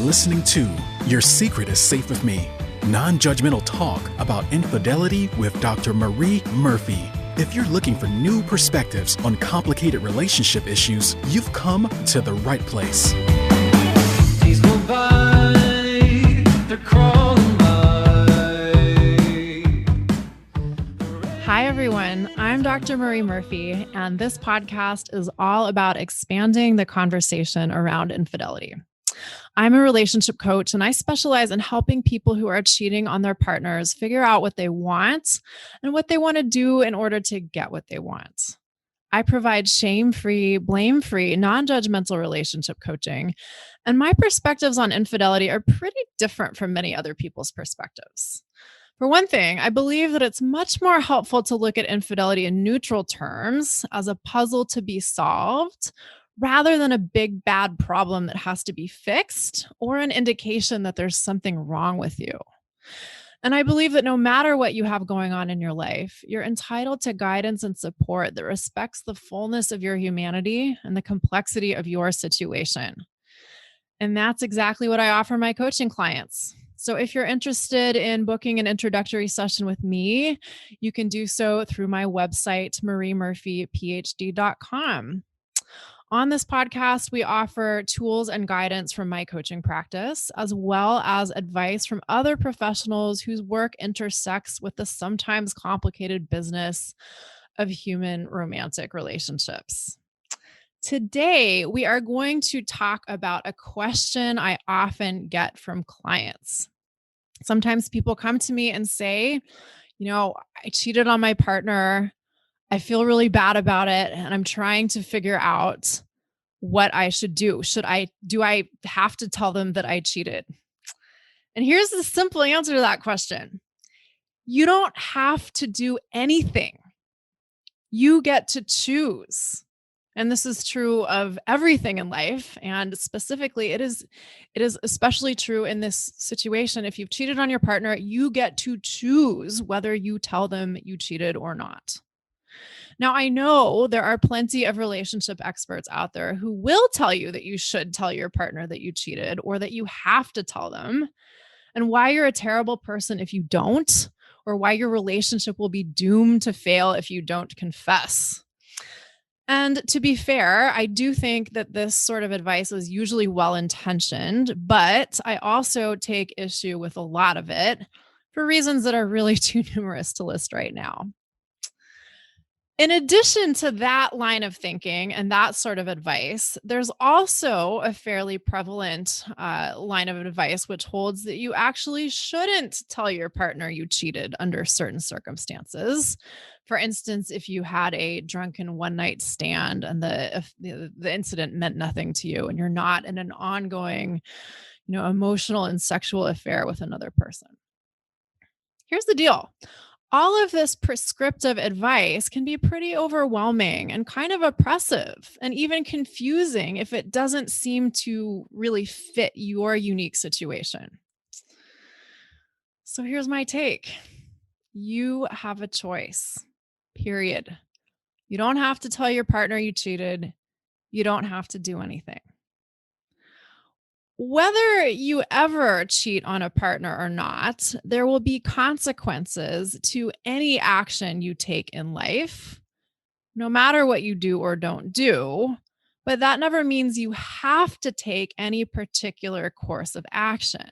listening to Your Secret is Safe with Me, non-judgmental talk about infidelity with Dr. Marie Murphy. If you're looking for new perspectives on complicated relationship issues, you've come to the right place. Days go by, they're crawling by. Hi, everyone. I'm Dr. Marie Murphy, and this podcast is all about expanding the conversation around infidelity. I'm a relationship coach, and I specialize in helping people who are cheating on their partners figure out what they want and what they want to do in order to get what they want. I provide shame-free, blame-free, non-judgmental relationship coaching, and my perspectives on infidelity are pretty different from many other people's perspectives. For one thing, I believe that it's much more helpful to look at infidelity in neutral terms as a puzzle to be solved, rather than a big bad problem that has to be fixed or an indication that there's something wrong with you. And I believe that no matter what you have going on in your life, you're entitled to guidance and support that respects the fullness of your humanity and the complexity of your situation. And that's exactly what I offer my coaching clients. So if you're interested in booking an introductory session with me, you can do so through my website, mariemurphyphd.com. On this podcast, we offer tools and guidance from my coaching practice, as well as advice from other professionals whose work intersects with the sometimes complicated business of human romantic relationships. Today, we are going to talk about a question I often get from clients. Sometimes people come to me and say, I cheated on my partner. I feel really bad about it, and I'm trying to figure out what I should do. Do I have to tell them that I cheated? And here's the simple answer to that question. You don't have to do anything. You get to choose. And this is true of everything in life. And specifically, it is especially true in this situation. If you've cheated on your partner, you get to choose whether you tell them you cheated or not. Now, I know there are plenty of relationship experts out there who will tell you that you should tell your partner that you cheated or that you have to tell them, and why you're a terrible person if you don't, or why your relationship will be doomed to fail if you don't confess. And to be fair, I do think that this sort of advice is usually well-intentioned, but I also take issue with a lot of it for reasons that are really too numerous to list right now. In addition to that line of thinking and that sort of advice, there's also a fairly prevalent line of advice which holds that you actually shouldn't tell your partner you cheated under certain circumstances. For instance, if you had a drunken one-night stand and the incident meant nothing to you and you're not in an ongoing, emotional and sexual affair with another person. Here's the deal. All of this prescriptive advice can be pretty overwhelming and kind of oppressive and even confusing if it doesn't seem to really fit your unique situation. So here's my take. You have a choice, period. You don't have to tell your partner you cheated. You don't have to do anything. Whether you ever cheat on a partner or not, there will be consequences to any action you take in life, no matter what you do or don't do. But that never means you have to take any particular course of action.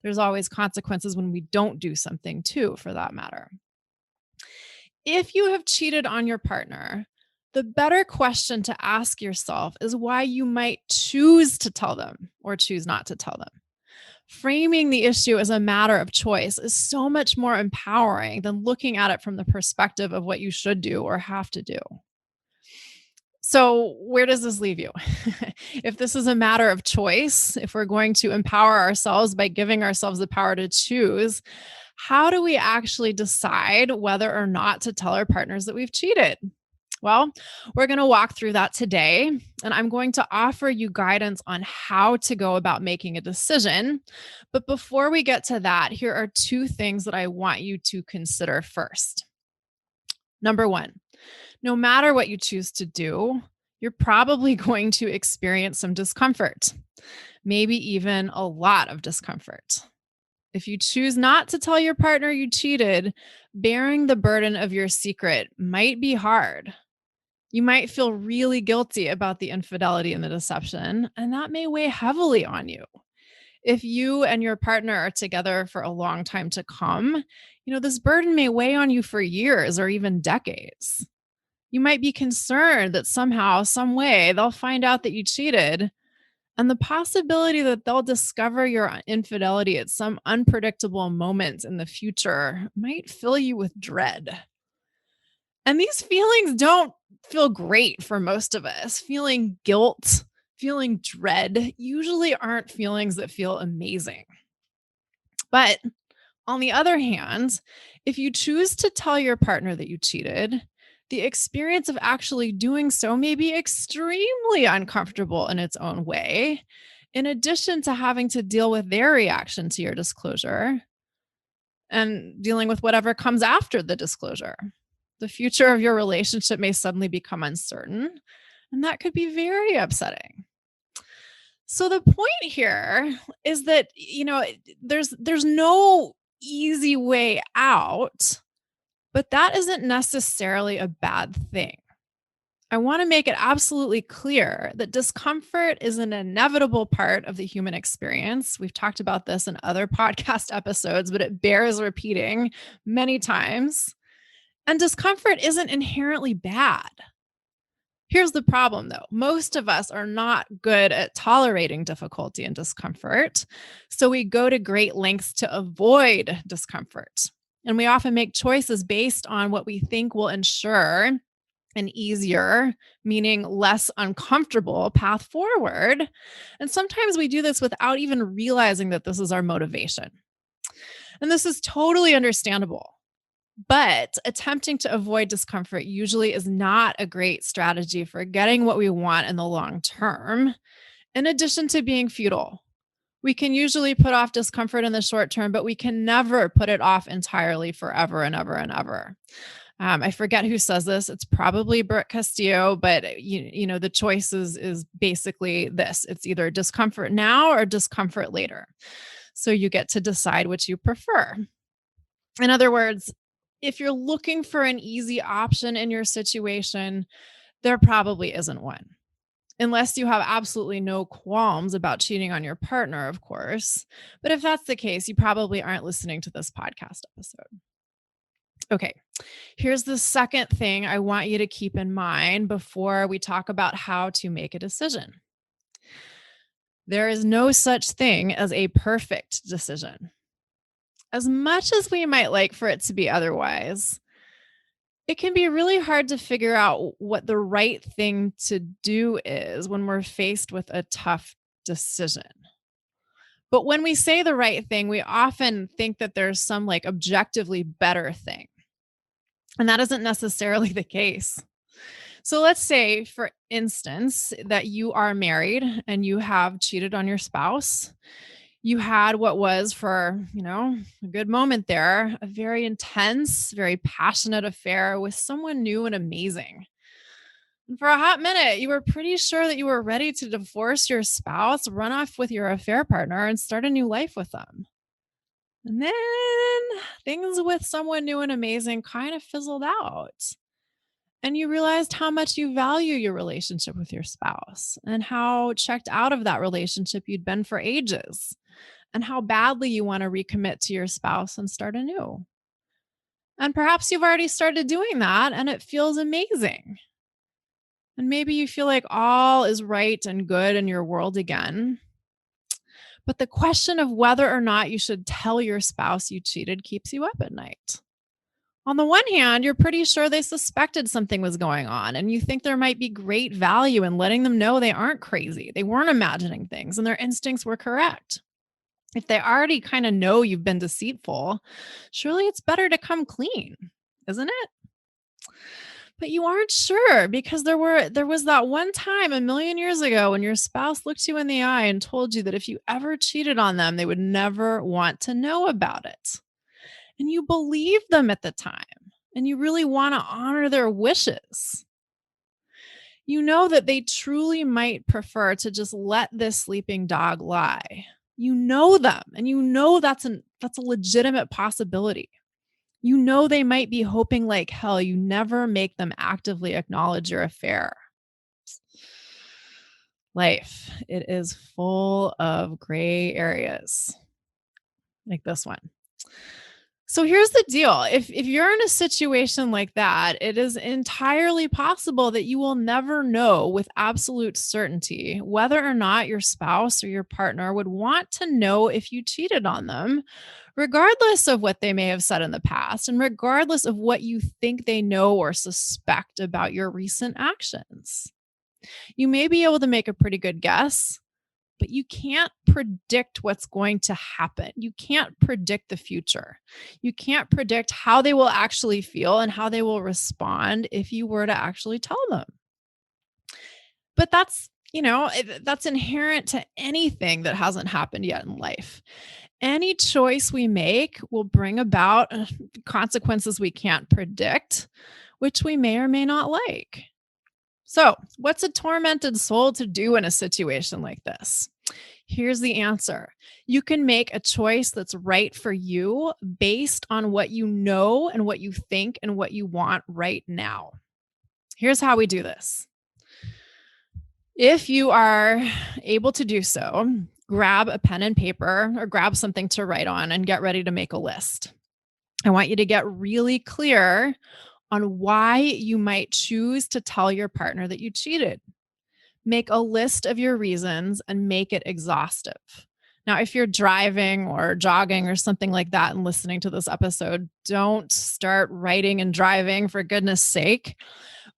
There's always consequences when we don't do something too, for that matter. If you have cheated on your partner, the better question to ask yourself is why you might choose to tell them or choose not to tell them. Framing the issue as a matter of choice is so much more empowering than looking at it from the perspective of what you should do or have to do. So where does this leave you? If this is a matter of choice, if we're going to empower ourselves by giving ourselves the power to choose, how do we actually decide whether or not to tell our partners that we've cheated? Well, we're going to walk through that today, and I'm going to offer you guidance on how to go about making a decision. But before we get to that, here are two things that I want you to consider first. Number one, no matter what you choose to do, you're probably going to experience some discomfort, maybe even a lot of discomfort. If you choose not to tell your partner you cheated, bearing the burden of your secret might be hard. You might feel really guilty about the infidelity and the deception, and that may weigh heavily on you. If you and your partner are together for a long time to come, this burden may weigh on you for years or even decades. You might be concerned that somehow, some way, they'll find out that you cheated, and the possibility that they'll discover your infidelity at some unpredictable moment in the future might fill you with dread. And these feelings don't feel great for most of us. Feeling guilt, feeling dread usually aren't feelings that feel amazing. But on the other hand, if you choose to tell your partner that you cheated, the experience of actually doing so may be extremely uncomfortable in its own way, in addition to having to deal with their reaction to your disclosure and dealing with whatever comes after the disclosure. The future of your relationship may suddenly become uncertain, and that could be very upsetting. So the point here is that, there's no easy way out, but that isn't necessarily a bad thing. I want to make it absolutely clear that discomfort is an inevitable part of the human experience. We've talked about this in other podcast episodes, but it bears repeating many times. And discomfort isn't inherently bad. Here's the problem, though. Most of us are not good at tolerating difficulty and discomfort, so we go to great lengths to avoid discomfort. And we often make choices based on what we think will ensure an easier, meaning less uncomfortable path forward. And sometimes we do this without even realizing that this is our motivation. And this is totally understandable. But attempting to avoid discomfort usually is not a great strategy for getting what we want in the long term, in addition to being futile. We can usually put off discomfort in the short term, but we can never put it off entirely forever and ever and ever. I forget who says this. It's probably Brooke Castillo, but the choice is basically this. It's either discomfort now or discomfort later. So you get to decide which you prefer. In other words, if you're looking for an easy option in your situation, there probably isn't one. Unless you have absolutely no qualms about cheating on your partner, of course. But if that's the case, you probably aren't listening to this podcast episode. Okay, here's the second thing I want you to keep in mind before we talk about how to make a decision. There is no such thing as a perfect decision. As much as we might like for it to be otherwise, it can be really hard to figure out what the right thing to do is when we're faced with a tough decision. But when we say the right thing, we often think that there's some objectively better thing. And that isn't necessarily the case. So let's say, for instance, that you are married and you have cheated on your spouse. You had what was, for, a good moment there, a very intense, very passionate affair with someone new and amazing. And for a hot minute, you were pretty sure that you were ready to divorce your spouse, run off with your affair partner, and start a new life with them. And then things with someone new and amazing kind of fizzled out. And you realized how much you value your relationship with your spouse and how checked out of that relationship you'd been for ages, and how badly you want to recommit to your spouse and start anew. And perhaps you've already started doing that and it feels amazing. And maybe you feel like all is right and good in your world again. But the question of whether or not you should tell your spouse you cheated keeps you up at night. On the one hand, you're pretty sure they suspected something was going on, and you think there might be great value in letting them know they aren't crazy. They weren't imagining things, and their instincts were correct. If they already kind of know you've been deceitful, surely it's better to come clean, isn't it? But you aren't sure because there was that one time a million years ago when your spouse looked you in the eye and told you that if you ever cheated on them, they would never want to know about it. And you believed them at the time, and you really want to honor their wishes. You know that they truly might prefer to just let this sleeping dog lie. You know them, and you know that's a legitimate possibility. You know they might be hoping like hell you never make them actively acknowledge your affair. Life, it is full of gray areas like this one. So here's the deal. If you're in a situation like that, it is entirely possible that you will never know with absolute certainty whether or not your spouse or your partner would want to know if you cheated on them, regardless of what they may have said in the past and regardless of what you think they know or suspect about your recent actions. You may be able to make a pretty good guess, but you can't predict what's going to happen. You can't predict the future. You can't predict how they will actually feel and how they will respond if you were to actually tell them. But that's inherent to anything that hasn't happened yet in life. Any choice we make will bring about consequences we can't predict, which we may or may not like. So, what's a tormented soul to do in a situation like this? Here's the answer. You can make a choice that's right for you based on what you know and what you think and what you want right now. Here's how we do this. If you are able to do so, grab a pen and paper or grab something to write on and get ready to make a list. I want you to get really clear on why you might choose to tell your partner that you cheated. Make a list of your reasons and make it exhaustive. Now, if you're driving or jogging or something like that and listening to this episode, don't start writing and driving, for goodness sake.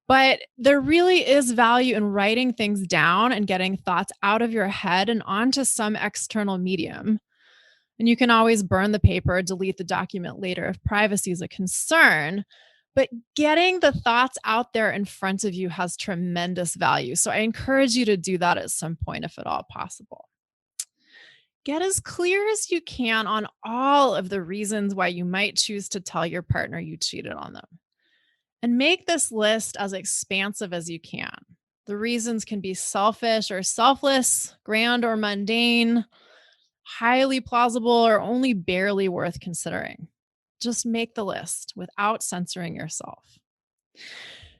But there really is value in writing things down and getting thoughts out of your head and onto some external medium. And you can always burn the paper, delete the document later if privacy is a concern. But getting the thoughts out there in front of you has tremendous value. So I encourage you to do that at some point, if at all possible. Get as clear as you can on all of the reasons why you might choose to tell your partner you cheated on them. And make this list as expansive as you can. The reasons can be selfish or selfless, grand or mundane, highly plausible or only barely worth considering. Just make the list without censoring yourself.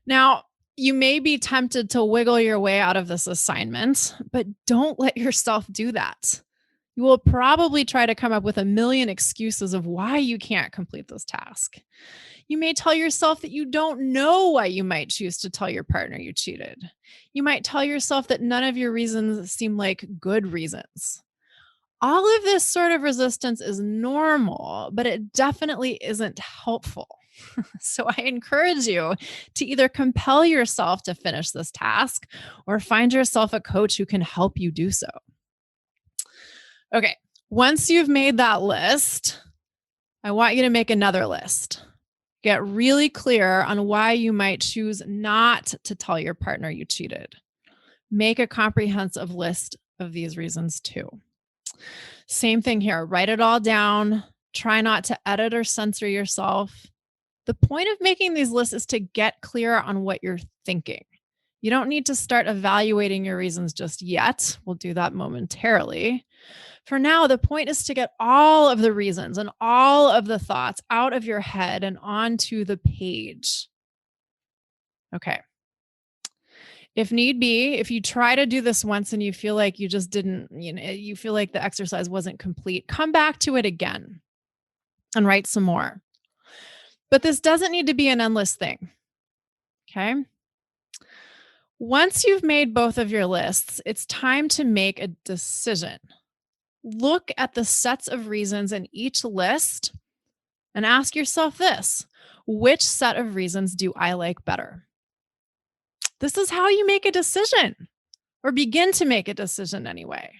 Now, you may be tempted to wiggle your way out of this assignment, but don't let yourself do that. You will probably try to come up with a million excuses of why you can't complete this task. You may tell yourself that you don't know why you might choose to tell your partner you cheated. You might tell yourself that none of your reasons seem like good reasons. All of this sort of resistance is normal, but it definitely isn't helpful. So I encourage you to either compel yourself to finish this task or find yourself a coach who can help you do so. Okay, once you've made that list, I want you to make another list. Get really clear on why you might choose not to tell your partner you cheated. Make a comprehensive list of these reasons too. Same thing here. Write it all down. Try not to edit or censor yourself. The point of making these lists is to get clear on what you're thinking. You don't need to start evaluating your reasons just yet. We'll do that momentarily. For now, the point is to get all of the reasons and all of the thoughts out of your head and onto the page. Okay. If need be, if you try to do this once and you feel like you just didn't, you feel like the exercise wasn't complete, come back to it again and write some more. But this doesn't need to be an endless thing. Okay. Once you've made both of your lists, it's time to make a decision. Look at the sets of reasons in each list and ask yourself this: which set of reasons do I like better? This is how you make a decision, or begin to make a decision anyway.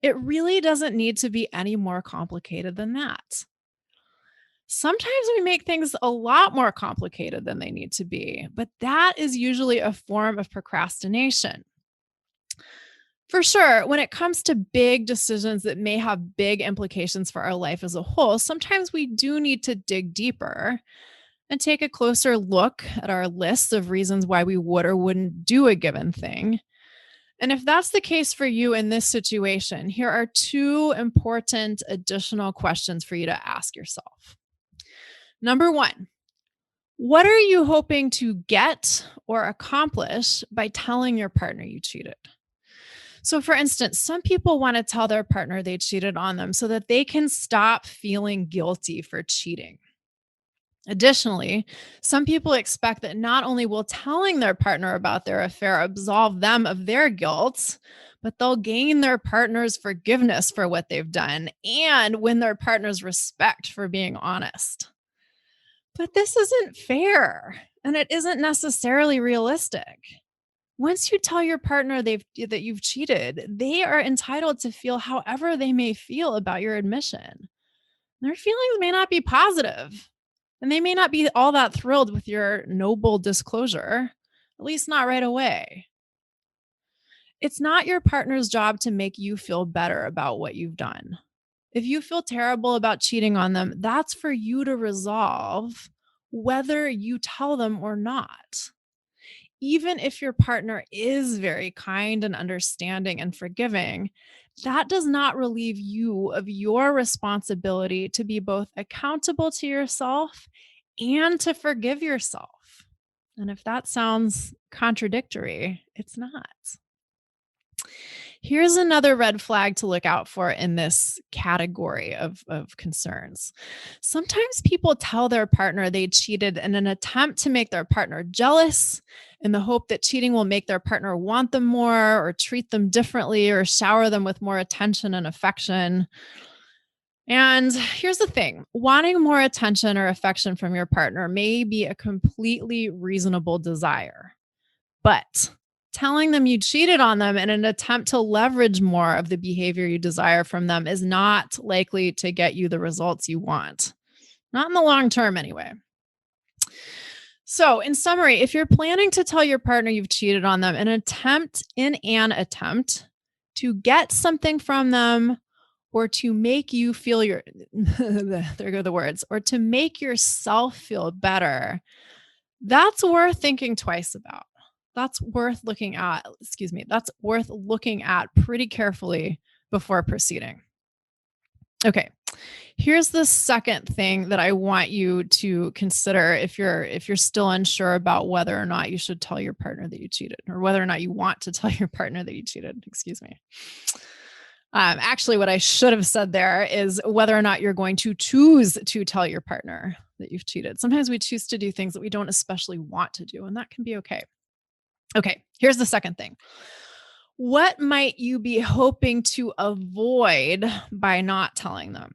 It really doesn't need to be any more complicated than that. Sometimes we make things a lot more complicated than they need to be, but that is usually a form of procrastination. For sure, when it comes to big decisions that may have big implications for our life as a whole, sometimes we do need to dig deeper. and take a closer look at our lists of reasons why we would or wouldn't do a given thing. And if that's the case for you in this situation, here are two important additional questions for you to ask yourself. Number one, what are you hoping to get or accomplish by telling your partner you cheated? So, for instance, some people want to tell their partner they cheated on them so that they can stop feeling guilty for cheating. Additionally, some people expect that not only will telling their partner about their affair absolve them of their guilt, but they'll gain their partner's forgiveness for what they've done and win their partner's respect for being honest. But this isn't fair, and it isn't necessarily realistic. Once you tell your partner that you've cheated, they are entitled to feel however they may feel about your admission. Their feelings may not be positive, and they may not be all that thrilled with your noble disclosure, at least not right away. It's not your partner's job to make you feel better about what you've done. If you feel terrible about cheating on them, that's for you to resolve whether you tell them or not. Even if your partner is very kind and understanding and forgiving, that does not relieve you of your responsibility to be both accountable to yourself and to forgive yourself. And if that sounds contradictory, it's not. Here's another red flag to look out for in this category of concerns. Sometimes people tell their partner they cheated in an attempt to make their partner jealous in the hope that cheating will make their partner want them more or treat them differently or shower them with more attention and affection. And here's the thing, wanting more attention or affection from your partner may be a completely reasonable desire, but telling them you cheated on them in an attempt to leverage more of the behavior you desire from them is not likely to get you the results you want. Not in the long term, anyway. So, in summary, if you're planning to tell your partner you've cheated on them in an attempt to get something from them or to make you feel there go the words, or to make yourself feel better, that's worth thinking twice about. That's worth looking at pretty carefully before proceeding. Okay. Here's the second thing that I want you to consider if you're still unsure about whether or not you should tell your partner that you cheated, or whether or not you want to tell your partner that you cheated. Excuse me. Actually, what I should have said there is whether or not you're going to choose to tell your partner that you've cheated. Sometimes we choose to do things that we don't especially want to do, and that can be okay. Okay, here's the second thing. What might you be hoping to avoid by not telling them?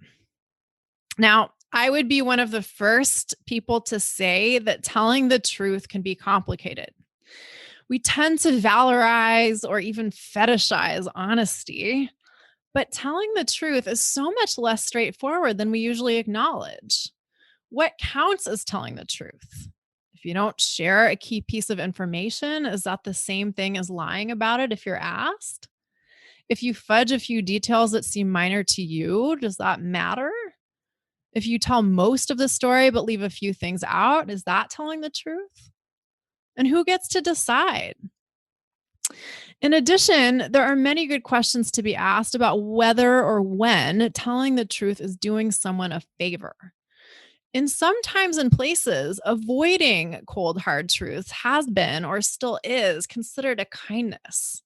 Now, I would be one of the first people to say that telling the truth can be complicated. We tend to valorize or even fetishize honesty, but telling the truth is so much less straightforward than we usually acknowledge. What counts as telling the truth? If you don't share a key piece of information, is that the same thing as lying about it if you're asked? If you fudge a few details that seem minor to you, does that matter? If you tell most of the story but leave a few things out, is that telling the truth? And who gets to decide? In addition, there are many good questions to be asked about whether or when telling the truth is doing someone a favor. In some times and places, avoiding cold, hard truths has been or still is considered a kindness.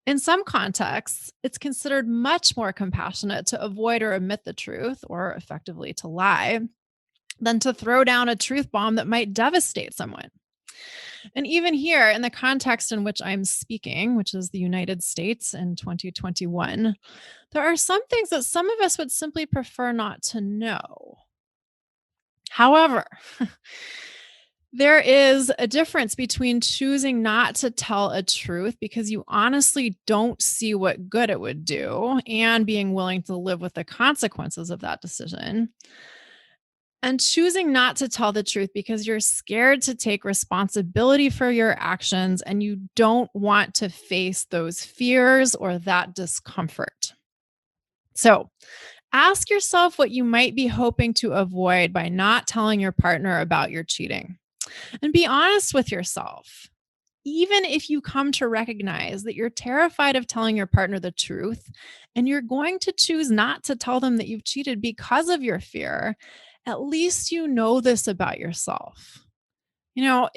In some contexts, it's considered much more compassionate to avoid or omit the truth, or effectively to lie, than to throw down a truth bomb that might devastate someone. And even here, in the context in which I'm speaking, which is the United States in 2021, there are some things that some of us would simply prefer not to know. However, there is a difference between choosing not to tell a truth because you honestly don't see what good it would do and being willing to live with the consequences of that decision, and choosing not to tell the truth because you're scared to take responsibility for your actions and you don't want to face those fears or that discomfort. So, Ask yourself what you might be hoping to avoid by not telling your partner about your cheating. And be honest with yourself. Even if you come to recognize that you're terrified of telling your partner the truth and you're going to choose not to tell them that you've cheated because of your fear, at least you know this about yourself. You know,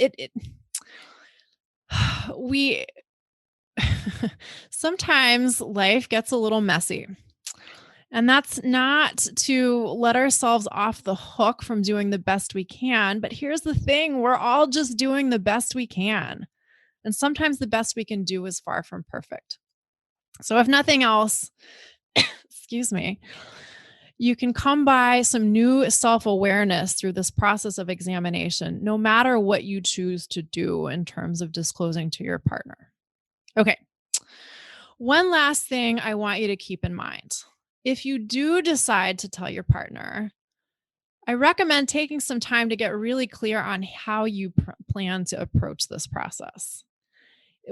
we sometimes life gets a little messy. And that's not to let ourselves off the hook from doing the best we can. But here's the thing, we're all just doing the best we can. And sometimes the best we can do is far from perfect. So if nothing else, excuse me, you can come by some new self-awareness through this process of examination, no matter what you choose to do in terms of disclosing to your partner. Okay. One last thing I want you to keep in mind. If you do decide to tell your partner, I recommend taking some time to get really clear on how you plan to approach this process.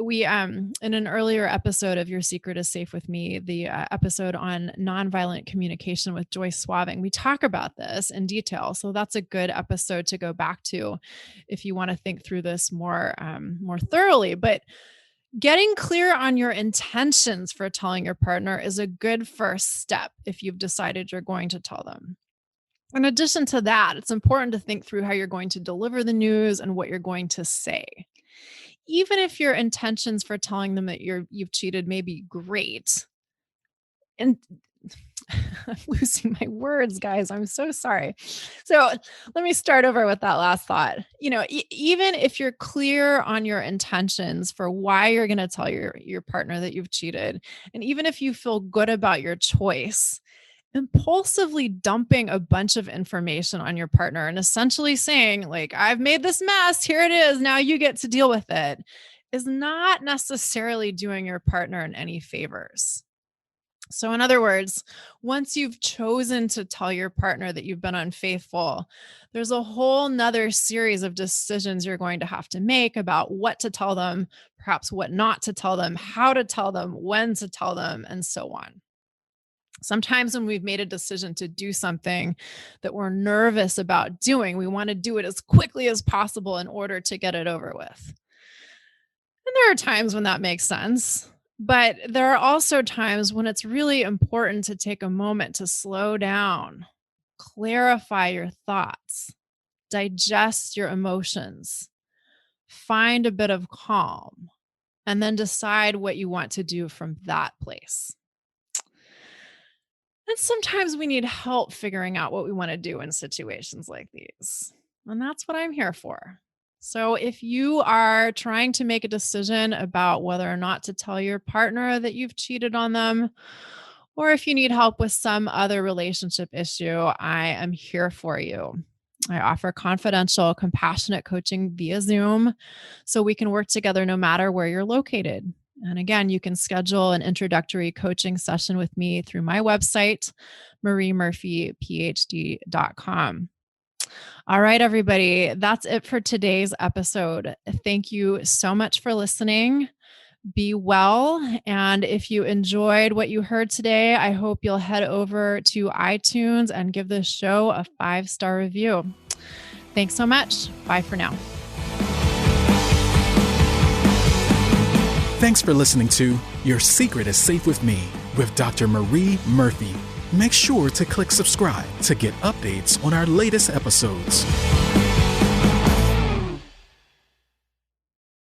We, in an earlier episode of Your Secret is Safe with Me, the episode on nonviolent communication with Joyce Swaving, we talk about this in detail. So that's a good episode to go back to if you want to think through this more thoroughly. But getting clear on your intentions for telling your partner is a good first step if you've decided you're going to tell them. In addition to that, it's important to think through how you're going to deliver the news and what you're going to say. Even if your intentions for telling them that you've cheated may be great, and I'm losing my words, guys. I'm so sorry. So let me start over with that last thought. You know, even if you're clear on your intentions for why you're going to tell your partner that you've cheated, and even if you feel good about your choice, impulsively dumping a bunch of information on your partner and essentially saying, like, I've made this mess, here it is, now you get to deal with it, is not necessarily doing your partner any favors. So in other words, once you've chosen to tell your partner that you've been unfaithful, there's a whole nother series of decisions you're going to have to make about what to tell them, perhaps what not to tell them, how to tell them, when to tell them, and so on. Sometimes when we've made a decision to do something that we're nervous about doing, we want to do it as quickly as possible in order to get it over with. And there are times when that makes sense, but there are also times when it's really important to take a moment to slow down, clarify your thoughts, digest your emotions, find a bit of calm, and then decide what you want to do from that place. And sometimes we need help figuring out what we want to do in situations like these. And that's what I'm here for. So if you are trying to make a decision about whether or not to tell your partner that you've cheated on them, or if you need help with some other relationship issue, I am here for you. I offer confidential, compassionate coaching via Zoom so we can work together no matter where you're located. And again, you can schedule an introductory coaching session with me through my website, mariemurphyphd.com. All right, everybody, that's it for today's episode. Thank you so much for listening. Be well. And if you enjoyed what you heard today, I hope you'll head over to iTunes and give this show a 5-star review. Thanks so much. Bye for now. Thanks for listening to Your Secret is Safe with Me with Dr. Marie Murphy. Make sure to click subscribe to get updates on our latest episodes.